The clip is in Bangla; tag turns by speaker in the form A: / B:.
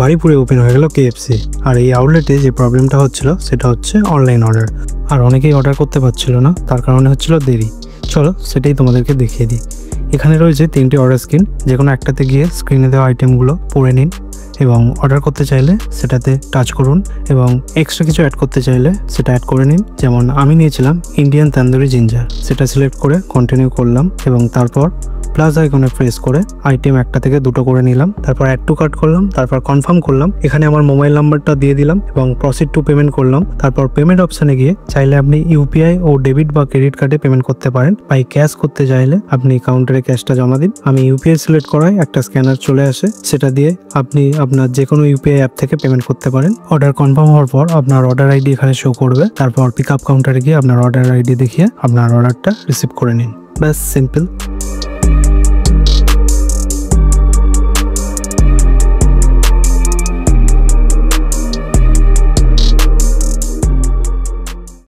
A: বাড়িপুরে ওপেন হয়ে গেল কেএফসি। আর এই আউটলেটে যে প্রবলেমটা হচ্ছিল সেটা হচ্ছে অনলাইন অর্ডার। আর অনেকেই অর্ডার করতে পারছিল না, তার কারণে হচ্ছিল দেরি। চলো সেটাই তোমাদেরকে দেখিয়ে দিই। এখানে রয়েছে 3টি অর্ডার স্ক্রিন, যে কোনো একটাতে গিয়ে স্ক্রিনে দেওয়া আইটেমগুলো পড়ে নিন এবং অর্ডার করতে চাইলে সেটাতে টাচ করুন এবং এক্সট্রা কিছু অ্যাড করতে চাইলে সেটা অ্যাড করে নিন। যেমন আমি নিয়েছিলাম ইন্ডিয়ান তান্দুরি জিঞ্জার, সেটা সিলেক্ট করে কন্টিনিউ করলাম এবং তারপর প্লাস আইকনে প্রেস করে আইটেম একটা থেকে দুটো করে নিলাম। তারপর অ্যাড টু কার্ট করলাম, তারপর কনফার্ম করলাম। এখানে আমার মোবাইল নাম্বারটা দিয়ে দিলাম এবং প্রসিড টু পেমেন্ট করলাম। তারপর পেমেন্ট অপশানে গিয়ে চাইলে আপনি ইউপিআই ও ডেবিট বা ক্রেডিট কার্ডে পেমেন্ট করতে পারেন। বাই ক্যাশ করতে চাইলে আপনি কাউন্টারে ক্যাশটা জমা দিন। আমি ইউপিআই সিলেক্ট করায় একটা স্ক্যানার চলে আসে, সেটা দিয়ে আপনি আপনার যে কোনো ইউপিআই অ্যাপ থেকে পেমেন্ট করতে পারেন। অর্ডার কনফার্ম হওয়ার পর আপনার অর্ডার আইডি এখানে শো করবে। তারপর পিক আপ কাউন্টারে গিয়ে আপনার অর্ডার আইডি দেখিয়ে আপনার অর্ডারটা রিসিভ করে নিন। ব্যাস, সিম্পল।